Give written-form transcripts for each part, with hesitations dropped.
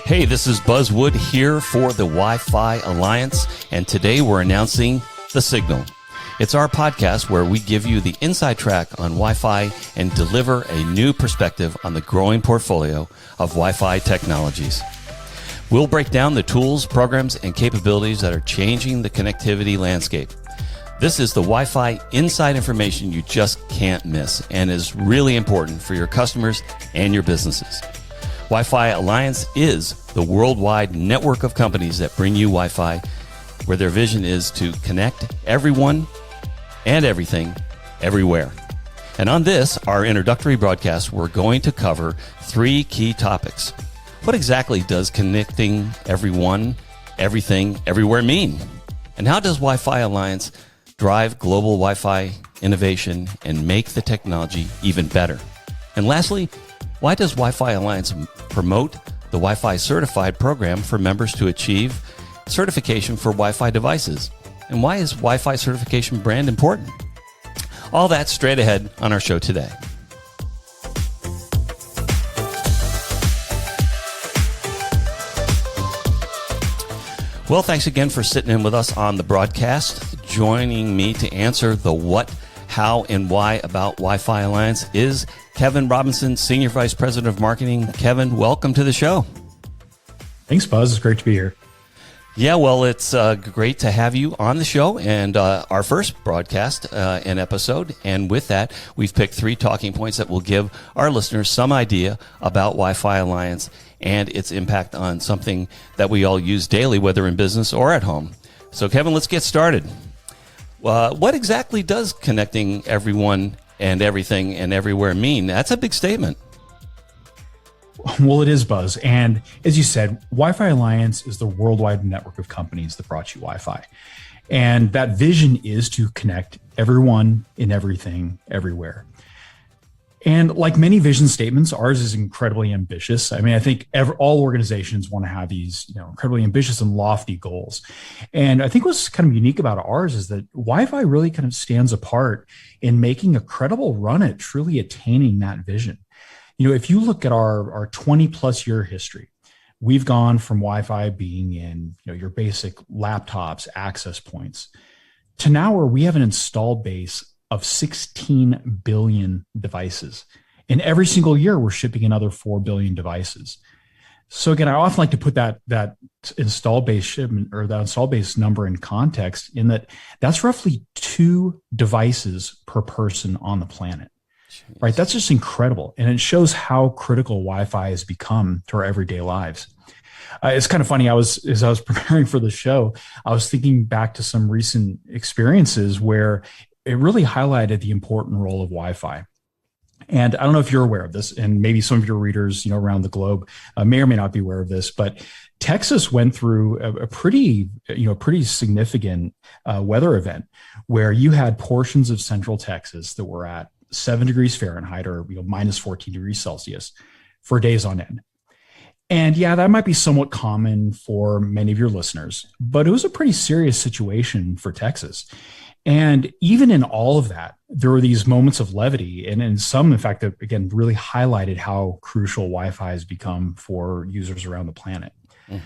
Hey, this is Buzz Wood here for the Wi-Fi Alliance, and today we're announcing The Signal. It's our podcast where we give you the inside track on Wi-Fi and deliver a new perspective on the growing portfolio of Wi-Fi technologies. We'll break down the tools, programs, and capabilities that are changing the connectivity landscape. This is the Wi-Fi inside information you just can't miss and is really important for your customers and your businesses. Wi-Fi Alliance is the worldwide network of companies that bring you Wi-Fi, where their vision is to connect everyone and everything everywhere. And on this, our introductory broadcast, we're going to cover 3 key topics. What exactly does connecting everyone, everything, everywhere mean? And how does Wi-Fi Alliance drive global Wi-Fi innovation and make the technology even better? And lastly, why does Wi-Fi Alliance promote the Wi-Fi Certified program for members to achieve certification for Wi-Fi devices? And why is Wi-Fi certification brand important? All that straight ahead on our show today. Well, thanks again for sitting in with us on the broadcast. Joining me to answer the what, how, and why about Wi-Fi Alliance is Kevin Robinson, Senior Vice President of Marketing. Kevin, welcome to the show. Thanks, Buzz. It's great to be here. Yeah, well, it's great to have you on the show and our first broadcast and episode. And with that, we've picked 3 talking points that will give our listeners some idea about Wi-Fi Alliance and its impact on something that we all use daily, whether in business or at home. So, Kevin, let's get started. What exactly does connecting everyone and everything and everywhere mean? That's a big statement. Well, it is, Buzz. And as you said, Wi-Fi Alliance is the worldwide network of companies that brought you Wi-Fi. And that vision is to connect everyone and everything everywhere. And like many vision statements, ours is incredibly ambitious. I mean, I think all organizations want to have these, incredibly ambitious and lofty goals. And I think what's kind of unique about ours is that Wi-Fi really kind of stands apart in making a credible run at truly attaining that vision. If you look at our 20 plus year history, we've gone from Wi-Fi being in, your basic laptops, access points, to now where we have an installed base of 16 billion devices. And every single year, we're shipping another 4 billion devices. So again, I often like to put that installed base shipment or that installed base number in context in that that's roughly 2 devices per person on the planet. Jeez. Right? That's just incredible. And it shows how critical Wi-Fi has become to our everyday lives. It's kind of funny. As I was preparing for the show, I was thinking back to some recent experiences where it really highlighted the important role of Wi-Fi. And I don't know if you're aware of this, and maybe some of your readers, around the globe may or may not be aware of this, but Texas went through a pretty significant weather event where you had portions of central Texas that were at 7 degrees Fahrenheit or minus 14 degrees Celsius for days on end. And yeah, that might be somewhat common for many of your listeners, but it was a pretty serious situation for Texas. And even in all of that, there were these moments of levity. And in some, in fact, that again, really highlighted how crucial Wi-Fi has become for users around the planet. Mm.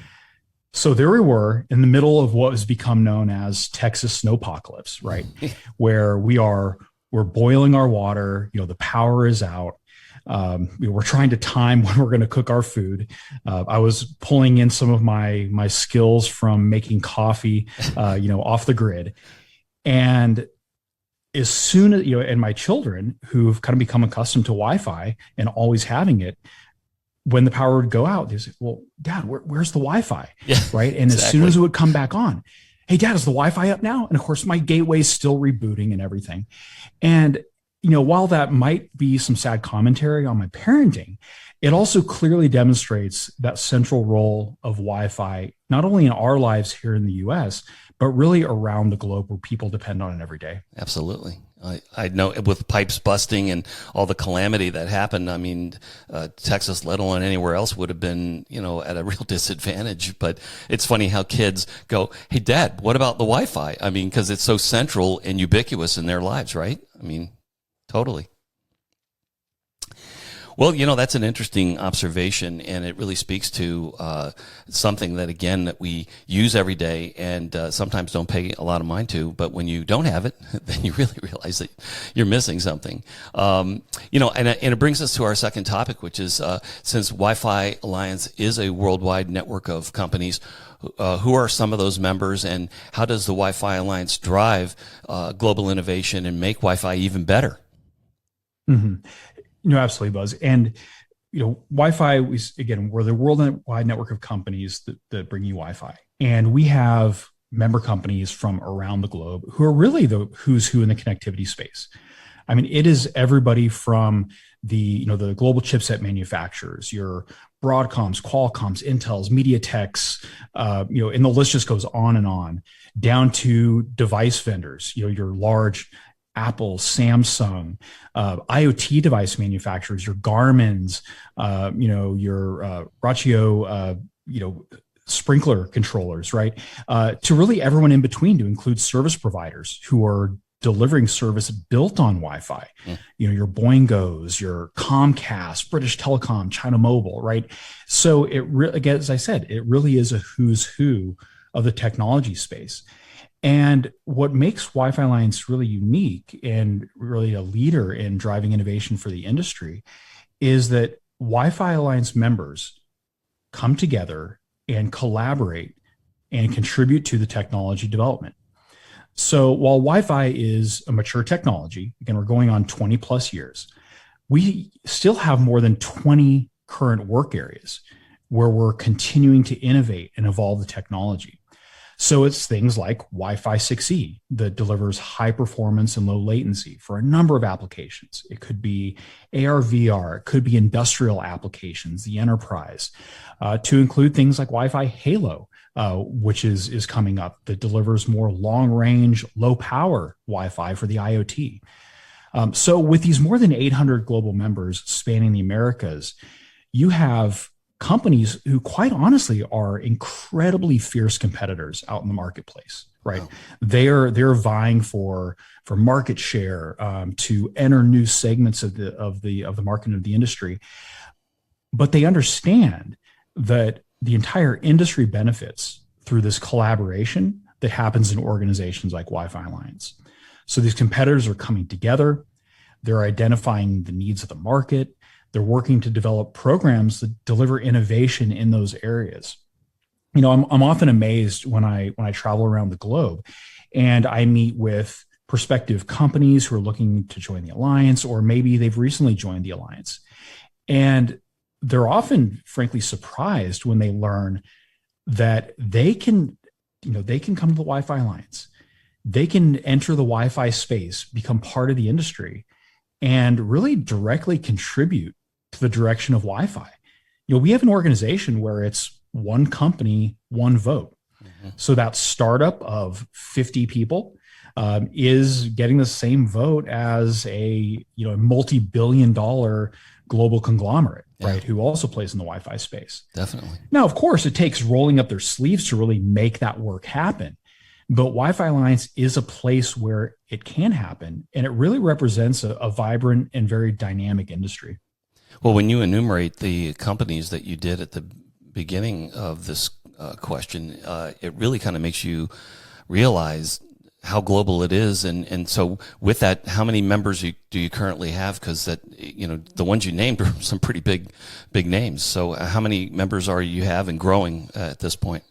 So there we were in the middle of what has become known as Texas snowpocalypse, right? Where we're boiling our water, the power is out. We're trying to time when we're going to cook our food. I was pulling in some of my skills from making coffee, off the grid. And as soon as, and my children who've kind of become accustomed to Wi-Fi and always having it, when the power would go out, they say, well, Dad, where's the Wi-Fi? Yeah, right. And exactly. As soon as it would come back on, hey, Dad, is the Wi-Fi up now? And of course, my gateway is still rebooting and everything. And, while that might be some sad commentary on my parenting, it also clearly demonstrates that central role of Wi-Fi, not only in our lives here in the US, but really around the globe where people depend on it every day. Absolutely. I know with pipes busting and all the calamity that happened, I mean, Texas, let alone anywhere else, would have been, at a real disadvantage. But it's funny how kids go, hey, Dad, what about the Wi-Fi? I mean, because it's so central and ubiquitous in their lives, right? I mean, totally. Well, that's an interesting observation, and it really speaks to something that, again, that we use every day and sometimes don't pay a lot of mind to. But when you don't have it, then you really realize that you're missing something. And it brings us to our second topic, which is since Wi-Fi Alliance is a worldwide network of companies, who are some of those members, and how does the Wi-Fi Alliance drive global innovation and make Wi-Fi even better? Mm-hmm. Absolutely, Buzz. And, Wi-Fi, we're the worldwide network of companies that bring you Wi-Fi. And we have member companies from around the globe who are really the who's who in the connectivity space. I mean, it is everybody from the global chipset manufacturers, your Broadcoms, Qualcomms, Intels, MediaTeks, and the list just goes on, down to device vendors, your large Apple, Samsung, IoT device manufacturers, your Garmin's, your Rachio, sprinkler controllers, right? To really everyone in between, to include service providers who are delivering service built on Wi-Fi. Your Boingos, your Comcast, British Telecom, China Mobile, right? So again, as I said, it really is a who's who of the technology space. And what makes Wi-Fi Alliance really unique and really a leader in driving innovation for the industry is that Wi-Fi Alliance members come together and collaborate and contribute to the technology development. So while Wi-Fi is a mature technology, again, we're going on 20 plus years, we still have more than 20 current work areas where we're continuing to innovate and evolve the technology. So it's things like Wi-Fi 6E that delivers high performance and low latency for a number of applications. It could be AR, VR, it could be industrial applications, the enterprise, to include things like Wi-Fi Halo, which is coming up, that delivers more long range, low power Wi-Fi for the IoT. So with these more than 800 global members spanning the Americas, you have companies who quite honestly are incredibly fierce competitors out in the marketplace, right? Wow. They're vying for market share, to enter new segments of the market and of the industry. But they understand that the entire industry benefits through this collaboration that happens in organizations like Wi-Fi Alliance. So these competitors are coming together, they're identifying the needs of the market, they're working to develop programs that deliver innovation in those areas. I'm often amazed when I travel around the globe and I meet with prospective companies who are looking to join the Alliance, or maybe they've recently joined the Alliance. And they're often, frankly, surprised when they learn that they can come to the Wi-Fi Alliance. They can enter the Wi-Fi space, become part of the industry, and really directly contribute to the direction of Wi-Fi. We have an organization where it's one company, one vote. Mm-hmm. So that startup of 50 people is getting the same vote as a multi-billion-dollar global conglomerate, right? Who also plays in the Wi-Fi space. Definitely. Now, of course, it takes rolling up their sleeves to really make that work happen. But Wi-Fi Alliance is a place where it can happen, and it really represents a vibrant and very dynamic industry. Well, when you enumerate the companies that you did at the beginning of this question, it really kind of makes you realize how global it is. And so with that, how many members do you currently have? Because the ones you named are some pretty big names. So how many members are you have and growing at this point?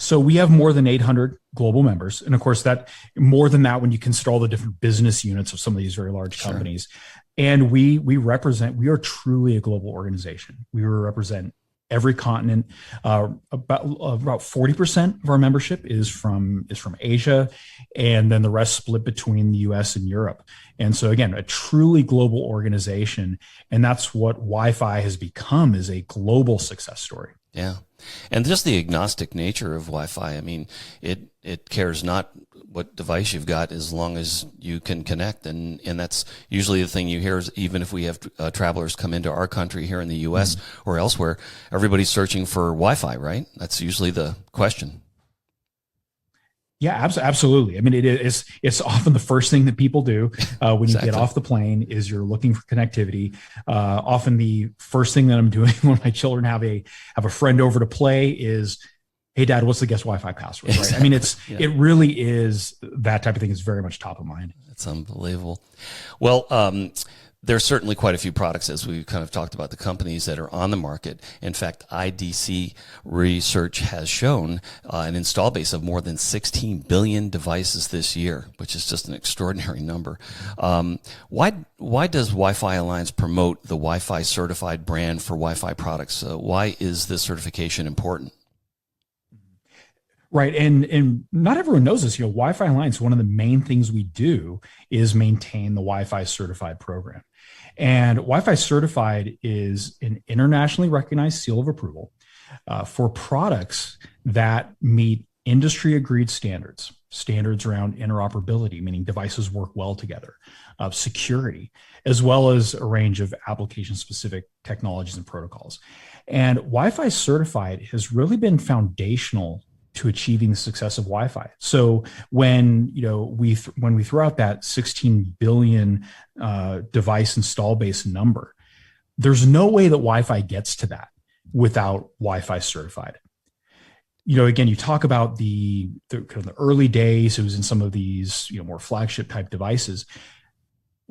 So we have more than 800 global members. And of course, that more than that when you consider all the different business units of some of these very large companies. Sure. And we are truly a global organization. We represent every continent. About 40% of our membership is from Asia, and then the rest split between the US and Europe. And so again, a truly global organization. And that's what Wi-Fi has become, is a global success story. Yeah. And just the agnostic nature of Wi-Fi. I mean, it cares not what device you've got as long as you can connect. And that's usually the thing you hear is, even if we have travelers come into our country here in the U.S. or elsewhere, everybody's searching for Wi-Fi, right? That's usually the question. Yeah, absolutely. I mean, it's often the first thing that people do when you get off the plane is you're looking for connectivity. Often the first thing that I'm doing when my children have a friend over to play is, hey, Dad, what's the guest Wi-Fi password? Right? I mean, it really is that type of thing is very much top of mind. That's unbelievable. Well, there's certainly quite a few products, as we kind of talked about, the companies that are on the market. In fact, IDC research has shown an install base of more than 16 billion devices this year, which is just an extraordinary number. Why does Wi-Fi Alliance promote the Wi-Fi certified brand for Wi-Fi products? Why is this certification important? Right. And not everyone knows this. Wi-Fi Alliance, one of the main things we do is maintain the Wi-Fi certified program. And Wi-Fi certified is an internationally recognized seal of approval for products that meet industry agreed standards around interoperability, meaning devices work well together, security, as well as a range of application specific technologies and protocols. And Wi-Fi certified has really been foundational to achieving the success of Wi-Fi. So when we throw out that 16 billion device install base number, there's no way that Wi-Fi gets to that without Wi-Fi certified. Again, you talk about the kind of the early days. It was in some of these more flagship type devices.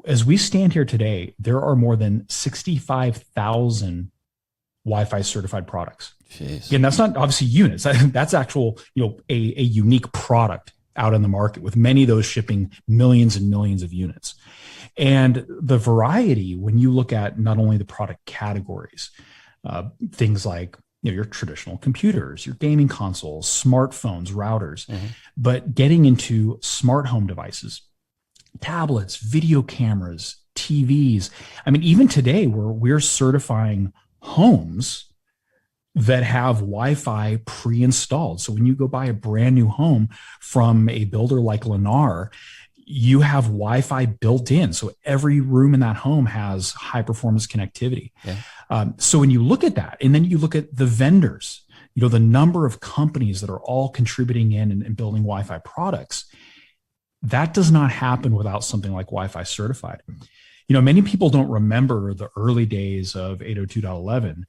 As we stand here today, there are more than 65,000 Wi-Fi certified products. Jeez. Again, that's not obviously units. That's actual, a unique product out in the market, with many of those shipping millions and millions of units. And the variety, when you look at not only the product categories, things like your traditional computers, your gaming consoles, smartphones, routers, but getting into smart home devices, tablets, video cameras, TVs. I mean, even today, we're certifying homes that have Wi-Fi pre-installed. So when you go buy a brand new home from a builder like Lennar, you have Wi-Fi built in. So every room in that home has high performance connectivity. Yeah. So when you look at that, and then you look at the vendors, the number of companies that are all contributing in and building Wi-Fi products, that does not happen without something like Wi-Fi certified. Many people don't remember the early days of 802.11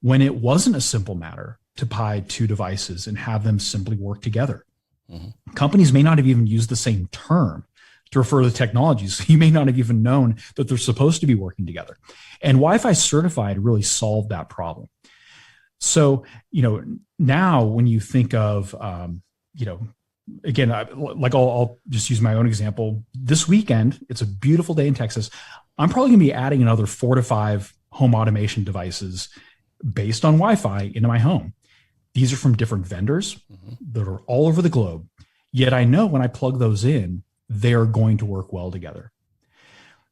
when it wasn't a simple matter to buy two devices and have them simply work together. Companies may not have even used the same term to refer to the technologies. You may not have even known that they're supposed to be working together. And Wi-Fi certified really solved that problem. So, now when you think of, again, I'll just use my own example. This weekend, it's a beautiful day in Texas. I'm probably going to be adding another 4 to 5 home automation devices based on Wi-Fi into my home. These are from different vendors that are all over the globe. Yet I know when I plug those in, they're going to work well together.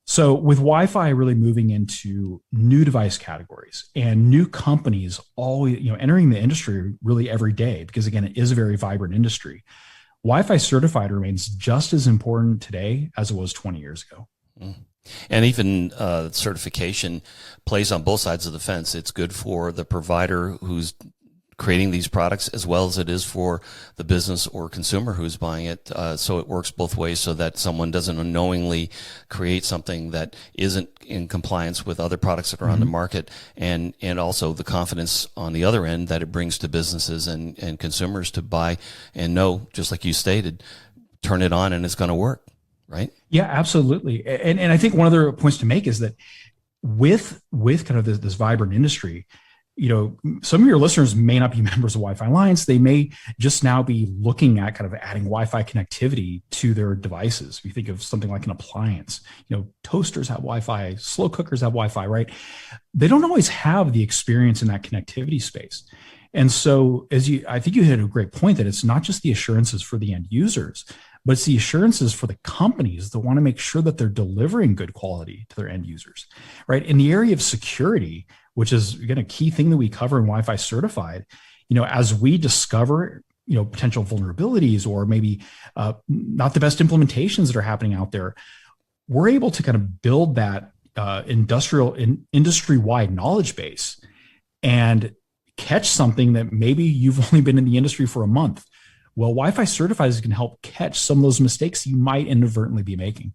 So with Wi-Fi really moving into new device categories and new companies always, entering the industry really every day, because again, it is a very vibrant industry. Wi-Fi certified remains just as important today as it was 20 years ago. And even certification plays on both sides of the fence. It's good for the provider who's creating these products, as well as it is for the business or consumer who's buying it. So it works both ways, so that someone doesn't unknowingly create something that isn't in compliance with other products that are on the market, and also the confidence on the other end that it brings to businesses and consumers to buy and know, just like you stated, turn it on and it's going to work. Right? Yeah, absolutely. And I think one other points to make is that with kind of this vibrant industry, some of your listeners may not be members of Wi-Fi Alliance. They may just now be looking at kind of adding Wi-Fi connectivity to their devices. If you think of something like an appliance, toasters have Wi-Fi, slow cookers have Wi-Fi, right? They don't always have the experience in that connectivity space. And so I think you hit a great point that it's not just the assurances for the end users, but it's the assurances for the companies that want to make sure that they're delivering good quality to their end users, right? In the area of security, which is, again, a key thing that we cover in Wi-Fi certified, as we discover, potential vulnerabilities or maybe not the best implementations that are happening out there, we're able to kind of build that industry-wide knowledge base and catch something that maybe you've only been in the industry for a month. Well, Wi-Fi Certifies can help catch some of those mistakes you might inadvertently be making.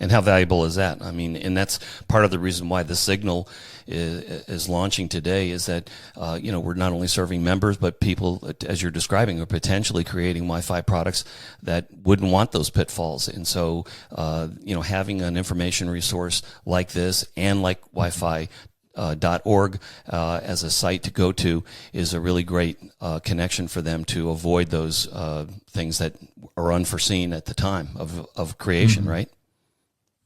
And how valuable is that? I mean, and that's part of the reason why the Signal is launching today is that, we're not only serving members, but people, as you're describing, are potentially creating Wi-Fi products that wouldn't want those pitfalls. And so, having an information resource like this and like Wi-Fi .org as a site to go to is a really great connection for them to avoid those things that are unforeseen at the time of creation, right?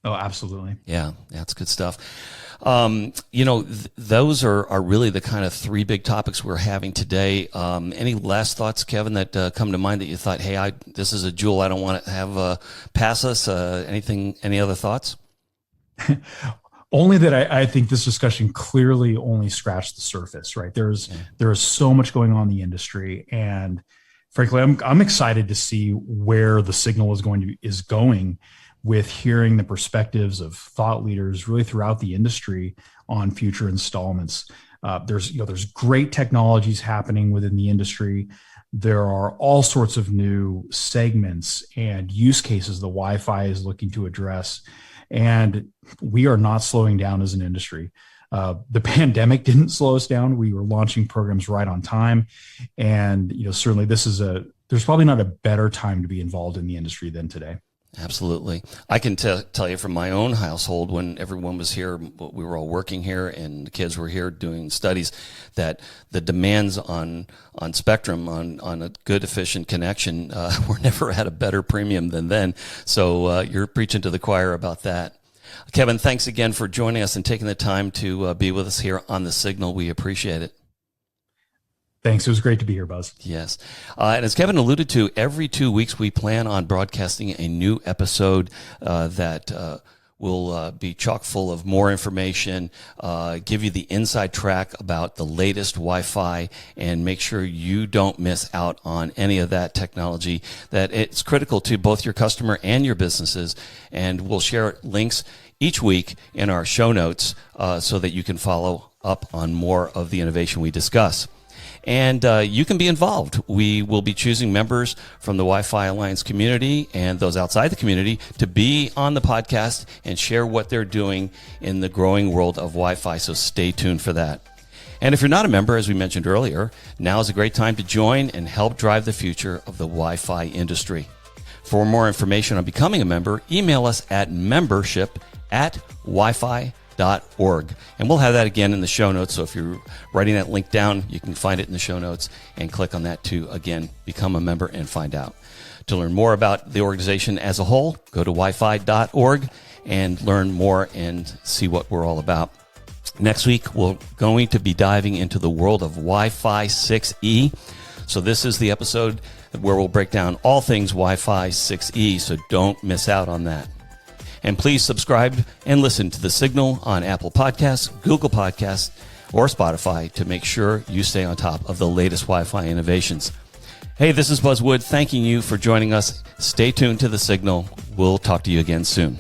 Oh, absolutely. Yeah, that's good stuff. Those are really the kind of three big topics we're having today. Any last thoughts, Kevin, that come to mind that you thought, hey, this is a jewel I don't want to have pass us? Any other thoughts? Only that I think this discussion clearly only scratched the surface, right? There is so much going on in the industry, and frankly, I'm excited to see where the Signal is going with hearing the perspectives of thought leaders really throughout the industry on future installments. There's great technologies happening within the industry. There are all sorts of new segments and use cases the Wi-Fi is looking to address. And we are not slowing down as an industry. The pandemic didn't slow us down. We were launching programs right on time. And, certainly there's probably not a better time to be involved in the industry than today. Absolutely. I can tell you from my own household, when everyone was here, we were all working here and the kids were here doing studies, that the demands on Spectrum, on a good, efficient connection, were never at a better premium than then. So you're preaching to the choir about that. Kevin, thanks again for joining us and taking the time to be with us here on The Signal. We appreciate it. Thanks. It was great to be here, Buzz. Yes. And as Kevin alluded to, every 2 weeks we plan on broadcasting a new episode that will be chock full of more information, give you the inside track about the latest Wi-Fi, and make sure you don't miss out on any of that technology, that it's critical to both your customer and your businesses. And we'll share links each week in our show notes so that you can follow up on more of the innovation we discuss. And you can be involved. We will be choosing members from the Wi-Fi Alliance community and those outside the community to be on the podcast and share what they're doing in the growing world of Wi-Fi. So stay tuned for that. And if you're not a member, as we mentioned earlier, now is a great time to join and help drive the future of the Wi-Fi industry. For more information on becoming a member, email us at membership@wifi.org. And we'll have that again in the show notes. So if you're writing that link down, you can find it in the show notes and click on that to, again, become a member and find out. To learn more about the organization as a whole, go to wifi.org and learn more and see what we're all about. Next week, we're going to be diving into the world of Wi-Fi 6E. So this is the episode where we'll break down all things Wi-Fi 6E. So don't miss out on that. And please subscribe and listen to The Signal on Apple Podcasts, Google Podcasts, or Spotify to make sure you stay on top of the latest Wi-Fi innovations. Hey, this is Buzz Wood thanking you for joining us. Stay tuned to The Signal. We'll talk to you again soon.